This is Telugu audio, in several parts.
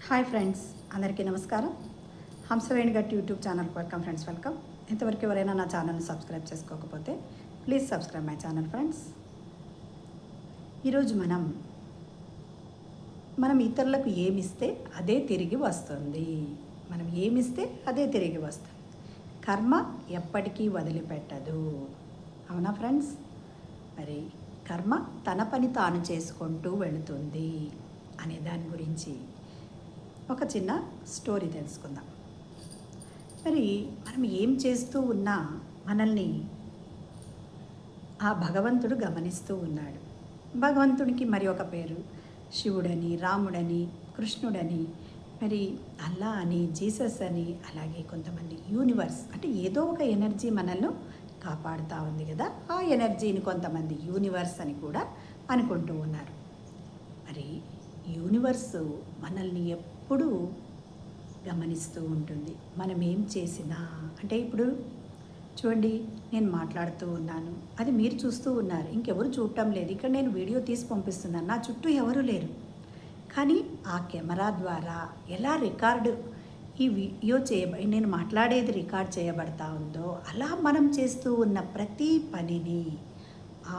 హాయ్ ఫ్రెండ్స్, అందరికీ నమస్కారం. హంసవేణి గట్ యూట్యూబ్ ఛానల్కి వెల్కమ్. ఇంతవరకు ఎవరైనా నా ఛానల్ని సబ్స్క్రైబ్ చేసుకోకపోతే please subscribe my channel friends. ఈరోజు మనం ఇతరులకు ఏమిస్తే అదే తిరిగి వస్తుంది. కర్మ ఎప్పటికీ వదిలిపెట్టదు. అవునా ఫ్రెండ్స్? మరి కర్మ తన పని తాను చేసుకుంటూ వెళుతుంది అనే దాని గురించి ఒక చిన్న స్టోరీ తెలుసుకుందాం. మరి మనం ఏం చేస్తూ ఉన్నా మనల్ని ఆ భగవంతుడు గమనిస్తూ ఉన్నాడు. భగవంతుడికి మరి ఒక పేరు శివుడని, రాముడని, కృష్ణుడని, మరి అల్లా అని, జీసస్ అని, అలాగే కొంతమంది యూనివర్స్, అంటే ఏదో ఒక ఎనర్జీ మనల్ని కాపాడుతూ ఉంది కదా. ఆ ఎనర్జీని కొంతమంది యూనివర్స్ అని కూడా అనుకుంటూ ఉన్నారు. మరి యూనివర్స్ మనల్ని ఎప్పుడూ గమనిస్తూ ఉంటుంది. మనం ఏం చేసినా, అంటే ఇప్పుడు చూడండి, నేను మాట్లాడుతూ ఉన్నాను, అది మీరు చూస్తూ ఉన్నారు, ఇంకెవరు చూడటం లేదు. ఇక్కడ నేను వీడియో తీసి పంపిస్తున్నాను, నా చుట్టూ ఎవరు లేరు. కానీ ఆ కెమెరా ద్వారా ఎలా ఈ వీడియో నేను మాట్లాడేది రికార్డ్ చేయబడతా ఉందో, అలా మనం చేస్తూ ఉన్న ప్రతి పనిని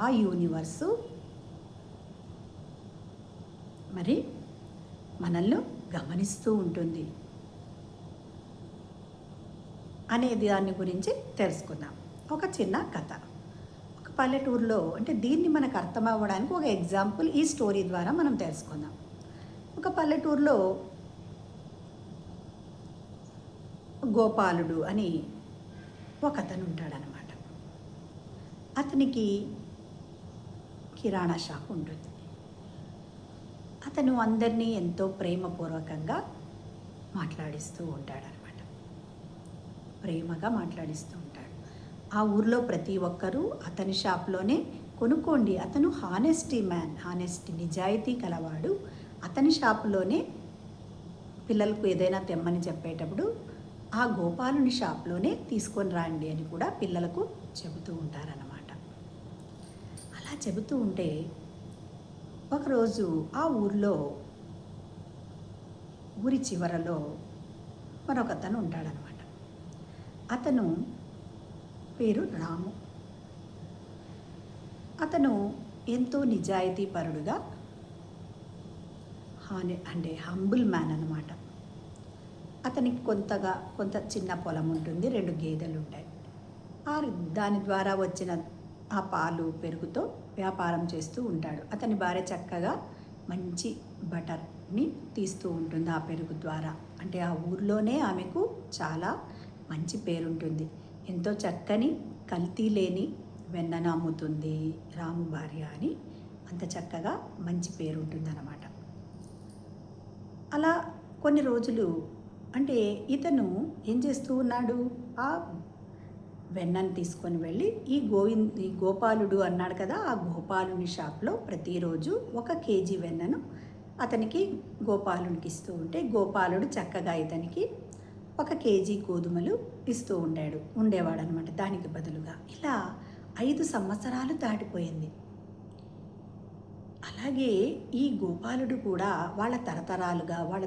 ఆ యూనివర్సు మరి మనల్ని గమనిస్తూ ఉంటుంది అనే దాని గురించి తెలుసుకుందాం. ఒక చిన్న కథ. ఒక పల్లెటూరులో, అంటే దీన్ని మనకు అర్థం అవ్వడానికి ఒక ఎగ్జాంపుల్ ఈ స్టోరీ ద్వారా మనం తెలుసుకుందాం. ఒక పల్లెటూరులో గోపాలుడు అని ఒక అతను ఉంటాడనమాట. అతనికి కిరాణా షాప్ ఉంటుంది. అతను అందరినీ ఎంతో ప్రేమపూర్వకంగా మాట్లాడిస్తూ ఉంటాడనమాట. ప్రేమగా మాట్లాడిస్తూ ఉంటాడు. ఆ ఊర్లో ప్రతి ఒక్కరూ అతని షాప్లోనే కొనుక్కోండి. అతను హానెస్టీ నిజాయితీ కలవాడు. అతని షాపులోనే పిల్లలకు ఏదైనా తెమ్మని చెప్పేటప్పుడు ఆ గోపాలుని షాప్లోనే తీసుకొని రండి అని కూడా పిల్లలకు చెబుతూ ఉంటారన్నమాట. అలా చెబుతూ ఉంటే ఒకరోజు ఆ ఊరి చివరలో మరొకతను ఉంటాడనమాట. అతను పేరు రాము. అతను ఎంతో నిజాయితీ పరుడుగా హంబుల్ మ్యాన్ అన్నమాట. అతనికి కొంత చిన్న పొలం ఉంటుంది, 2 గేదెలు ఉంటాయి. దాని ద్వారా వచ్చిన ఆ పాలు, పెరుగుతో వ్యాపారం చేస్తూ ఉంటాడు. అతని భార్య చక్కగా మంచి బటర్ని తీస్తూ ఉంటుంది ఆ పెరుగు ద్వారా. అంటే ఆ ఊర్లోనే ఆమెకు చాలా మంచి పేరుంటుంది. ఎంతో చక్కని కల్తీ లేని వెన్నను అమ్ముతుంది రాము భార్య అని. అంత చక్కగా మంచి పేరు ఉంటుందన్నమాట. అలా కొన్ని రోజులు, అంటే ఇతను ఏం చేస్తూ ఉన్నాడు, ఆ వెన్నను తీసుకొని వెళ్ళి ఈ గోపాలుడు అన్నాడు కదా, ఆ గోపాలుని షాప్లో ప్రతిరోజు 1 కేజీ వెన్నను అతనికి గోపాలునికి ఇస్తూ ఉంటే, గోపాలుడు చక్కగా ఇతనికి 1 కేజీ గోధుమలు ఇస్తూ ఉండేవాడు అనమాట దానికి బదులుగా. ఇలా 5 సంవత్సరాలు దాటిపోయింది. అలాగే ఈ గోపాలుడు కూడా వాళ్ళ తరతరాలుగా, వాళ్ళ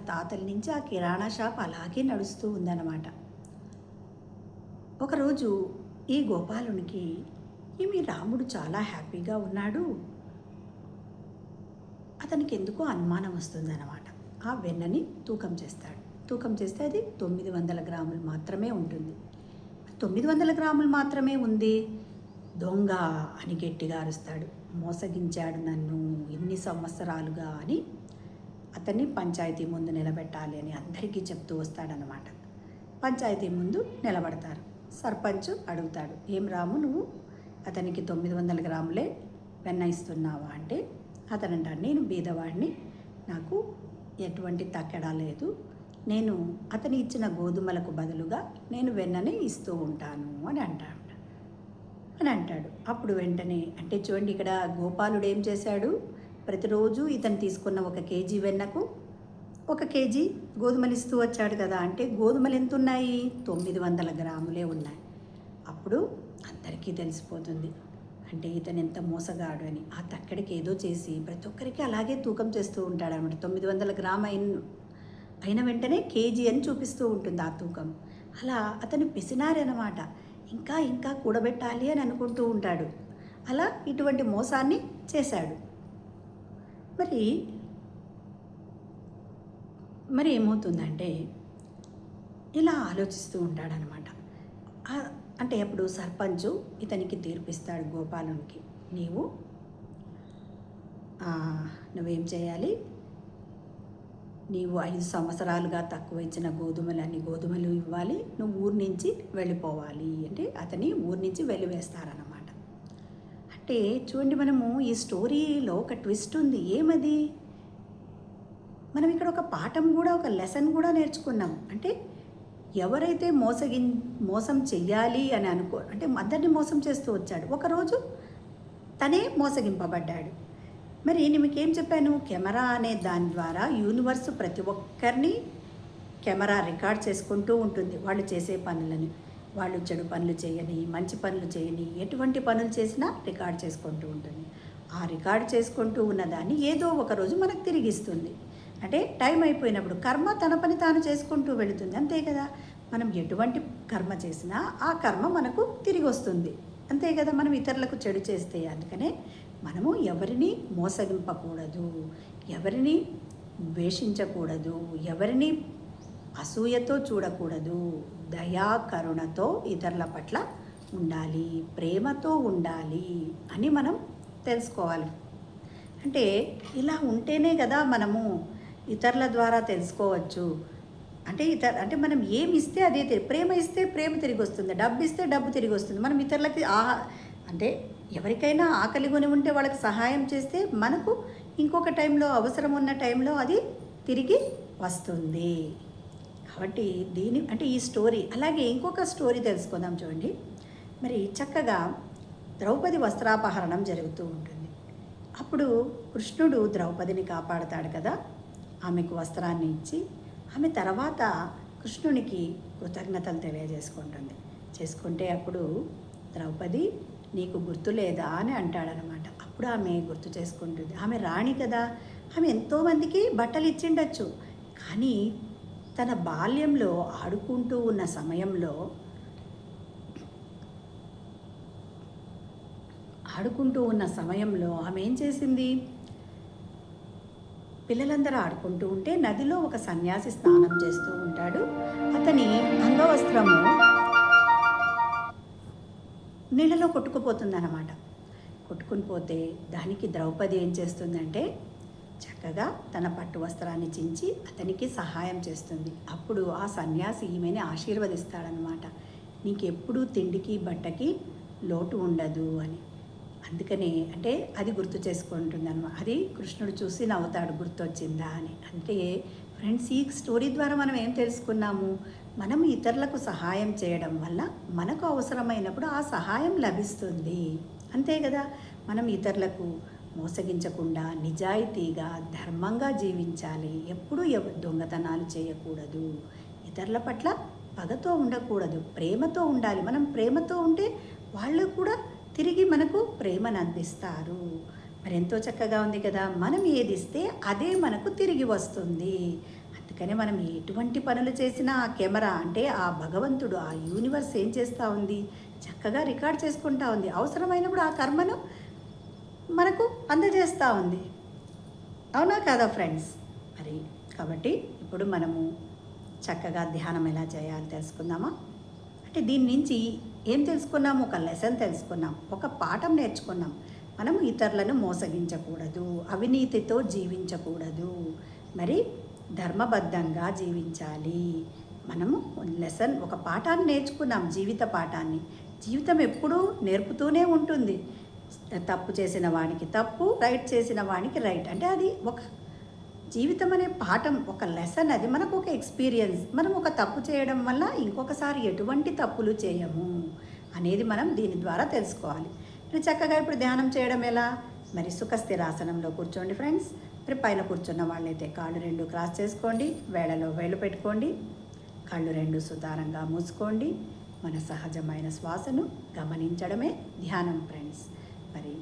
తాతల నుంచి ఆ కిరాణా షాప్ అలాగే నడుస్తూ ఉందన్నమాట. ఒకరోజు ఈ గోపాలునికి మీ రాముడు చాలా హ్యాపీగా ఉన్నాడు, అతనికి ఎందుకో అనుమానం వస్తుందన్నమాట. ఆ వెన్నని తూకం చేస్తే అది 900 గ్రాములు మాత్రమే ఉంటుంది. 900 గ్రాములు మాత్రమే ఉంది, దొంగ అని గట్టిగా అరుస్తాడు. మోసగించాడు నన్ను ఇన్ని సంవత్సరాలుగా అని అతన్ని పంచాయతీ ముందు నిలబెట్టాలి అని అందరికీ చెప్తూ వస్తాడనమాట. పంచాయతీ ముందు నిలబడతారు. సర్పంచ్ అడుగుతాడు, ఏం రాము, నువ్వు అతనికి 900 గ్రాములే వెన్న ఇస్తున్నావా అంటే, అతను అంటాడు, నేను బీదవాడిని, నాకు ఎటువంటి తక్కడా లేదు, నేను అతని ఇచ్చిన గోధుమలకు బదులుగా నేను వెన్నని ఇస్తూ ఉంటాను అని అంటాడు. అప్పుడు వెంటనే, అంటే చూడండి, ఇక్కడ గోపాలుడు ఏం చేశాడు, ప్రతిరోజు ఇతను తీసుకున్న 1 కేజీ వెన్నకు 1 కేజీ గోధుమలు ఇస్తూ వచ్చాడు కదా. అంటే గోధుమలు ఎంత ఉన్నాయి, 900 గ్రాములే ఉన్నాయి. అప్పుడు అందరికీ తెలిసిపోతుంది, అంటే ఇతను ఎంత మోసగాడు అని. ఆ తక్కడికి ఏదో చేసి ప్రతి ఒక్కరికి అలాగే తూకం చేస్తూ ఉంటాడనమాట. 900 గ్రామ్ అయిన వెంటనే కేజీ అని చూపిస్తూ ఉంటుంది ఆ తూకం. అలా అతను పిసినారి అనమాట. ఇంకా ఇంకా కూడబెట్టాలి అని అనుకుంటూ ఉంటాడు. అలా ఇటువంటి మోసాన్ని చేశాడు. మరి మరి ఏమవుతుందంటే ఇలా ఆలోచిస్తూ ఉంటాడనమాట. అంటే అప్పుడు సర్పంచు ఇతనికి తీర్పిస్తాడు గోపాలునికి. నువ్వేం చేయాలి, నీవు 5 సంవత్సరాలుగా తక్కువ ఇచ్చిన గోధుమలు ఇవ్వాలి, నువ్వు ఊరి నుంచి వెళ్ళిపోవాలి అంటే అతని ఊరి నుంచి వెలివేస్తారన్నమాట. అంటే చూడండి, మనము ఈ స్టోరీలో ఒక ట్విస్ట్ ఉంది. ఏమది? మనం ఇక్కడ ఒక పాఠం కూడా, ఒక లెసన్ కూడా నేర్చుకున్నాం. అంటే ఎవరైతే మోసం చెయ్యాలి అని అంటే అందరినీ మోసం చేస్తూ వచ్చాడు, ఒకరోజు తనే మోసగింపబడ్డాడు. మరి నేను మీకేం చెప్పాను, కెమెరా అనే దాని ద్వారా యూనివర్స్ ప్రతి ఒక్కరిని కెమెరా రికార్డ్ చేసుకుంటూ ఉంటుంది. వాళ్ళు చేసే పనులని, వాళ్ళు చెడు పనులు చేయని, మంచి పనులు చేయని, ఎటువంటి పనులు చేసినా రికార్డ్ చేసుకుంటూ ఉంటుంది. ఆ రికార్డ్ చేసుకుంటూ ఉన్నదాన్ని ఏదో ఒకరోజు మనకు తిరిగిస్తుంది. అంటే టైం అయిపోయినప్పుడు కర్మ తన పని తాను చేసుకుంటూ వెళుతుంది, అంతే కదా. మనం ఎటువంటి కర్మ చేసినా ఆ కర్మ మనకు తిరిగి వస్తుంది, అంతే కదా. మనం ఇతరులకు చెడు చేస్తే, అందుకనే మనము ఎవరిని మోసగింపకూడదు, ఎవరిని ద్వేషించకూడదు, ఎవరిని అసూయతో చూడకూడదు, దయా కరుణతో ఇతరుల పట్ల ఉండాలి, ప్రేమతో ఉండాలి అని మనం తెలుసుకోవాలి. అంటే ఇలా ఉంటేనే కదా మనము ఇతరుల ద్వారా తెలుసుకోవచ్చు. అంటే మనం ఏమి ఇస్తే అదే ప్రేమ ఇస్తే ప్రేమ తిరిగి వస్తుంది, డబ్బు ఇస్తే డబ్బు తిరిగి వస్తుంది. మనం ఇతరులకి అంటే ఎవరికైనా ఆకలి కొని ఉంటే వాళ్ళకి సహాయం చేస్తే మనకు ఇంకొక టైంలో, అవసరం ఉన్న టైంలో అది తిరిగి వస్తుంది. కాబట్టి అంటే ఈ స్టోరీ, అలాగే ఇంకొక స్టోరీ తెలుసుకుందాం చూడండి. మరి చక్కగా ద్రౌపది వస్త్రాపహరణం జరుగుతూ ఉంటుంది. అప్పుడు కృష్ణుడు ద్రౌపదిని కాపాడతాడు కదా, ఆమెకు వస్త్రాన్ని ఇచ్చి, ఆమె తర్వాత కృష్ణునికి కృతజ్ఞతలు చేసుకుంటే అప్పుడు ద్రౌపది నీకు గుర్తు లేదా అని అంటాడనమాట. అప్పుడు ఆమె గుర్తు చేసుకుంటుంది. ఆమె రాణి కదా, ఆమె ఎంతోమందికి బట్టలు ఇచ్చిండొచ్చు. కానీ తన బాల్యంలో ఆడుకుంటూ ఉన్న సమయంలో ఆమె ఏం చేసింది, పిల్లలందరూ ఆడుకుంటూ ఉంటే నదిలో ఒక సన్యాసి స్నానం చేస్తూ ఉంటాడు. అతని అంగవస్త్రము నీళ్ళలో కొట్టుకుపోతుందన్నమాట. కొట్టుకుని పోతే దానికి ద్రౌపది ఏం చేస్తుందంటే చక్కగా తన పట్టు వస్త్రాన్ని చించి అతనికి సహాయం చేస్తుంది. అప్పుడు ఆ సన్యాసి ఈమెని ఆశీర్వదిస్తాడనమాట. నీకెప్పుడూ తిండికి బట్టకి లోటు ఉండదు అని. అందుకనే అంటే అది గుర్తు చేసుకుంటుంది అనమాట. అది కృష్ణుడు చూసి నవ్వుతాడు, గుర్తొచ్చిందా అని. అంటే ఫ్రెండ్స్, ఈ స్టోరీ ద్వారా మనం ఏం తెలుసుకున్నాము, మనం ఇతరులకు సహాయం చేయడం వల్ల మనకు అవసరమైనప్పుడు ఆ సహాయం లభిస్తుంది, అంతే కదా. మనం ఇతరులకు మోసగించకుండా నిజాయితీగా ధర్మంగా జీవించాలి. ఎప్పుడూ దొంగతనాలు చేయకూడదు, ఇతరుల పట్ల పగతో ఉండకూడదు, ప్రేమతో ఉండాలి. మనం ప్రేమతో ఉంటే వాళ్ళు కూడా తిరిగి మనకు ప్రేమను అందిస్తారు. మరి ఎంతో చక్కగా ఉంది కదా. మనం ఏది ఇస్తే అదే మనకు తిరిగి వస్తుంది. అందుకని మనం ఎటువంటి పనులు చేసినా ఆ కెమెరా అంటే ఆ భగవంతుడు, ఆ యూనివర్స్ ఏం చేస్తూ ఉంది, చక్కగా రికార్డ్ చేసుకుంటూ ఉంది. అవసరమైనప్పుడు ఆ కర్మను మనకు అందజేస్తూ ఉంది, అవునా కాదా ఫ్రెండ్స్? మరి కాబట్టి ఇప్పుడు మనము చక్కగా ధ్యానం ఎలా చేయాలో తెలుసుకుందామా? అంటే దీని నుంచి ఏం తెలుసుకున్నాము, ఒక లెసన్ తెలుసుకున్నాం, ఒక పాఠం నేర్చుకున్నాం. మనము ఇతరులను మోసగించకూడదు, అవినీతితో జీవించకూడదు, మరి ధర్మబద్ధంగా జీవించాలి. మనము లెసన్, ఒక పాఠాన్ని నేర్చుకున్నాం, జీవిత పాఠాన్ని. జీవితం ఎప్పుడూ నేర్పుతూనే ఉంటుంది. తప్పు చేసిన వానికి తప్పు, రైట్ చేసిన వానికి రైట్. అంటే అది ఒక జీవితం అనే పాఠం, ఒక లెసన్, అది మనకు ఒక ఎక్స్పీరియన్స్. మనం ఒక తప్పు చేయడం వల్ల ఇంకొకసారి ఎటువంటి తప్పులు చేయము అనేది మనం దీని ద్వారా తెలుసుకోవాలి. మరి చక్కగా ఇప్పుడు ధ్యానం చేయడం ఎలా? మరి సుఖస్థిరాసనంలో కూర్చోండి ఫ్రెండ్స్. మరి పైన కూర్చున్న వాళ్ళైతే కాళ్ళు 2 క్రాస్ చేసుకోండి, వేళలో వేళ్ళు పెట్టుకోండి, కళ్ళు 2 సుతారంగా మూసుకోండి. మన సహజమైన శ్వాసను గమనించడమే ధ్యానం ఫ్రెండ్స్. మరి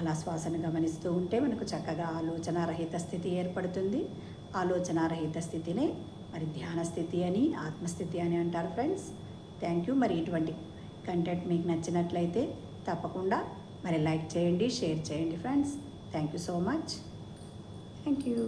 అలా శ్వాసను గమనిస్తూ ఉంటే మనకు చక్కగా ఆలోచనారహిత స్థితి ఏర్పడుతుంది. ఆలోచనారహిత స్థితినే మరి ధ్యాన స్థితి అని, ఆత్మస్థితి అని అంటారు ఫ్రెండ్స్. Thank you. మరి ఇటువంటి కంటెంట్ మీకు నచ్చినట్లయితే తప్పకుండా మరి లైక్ చేయండి, షేర్ చేయండి friends. Thank you so much. Thank you.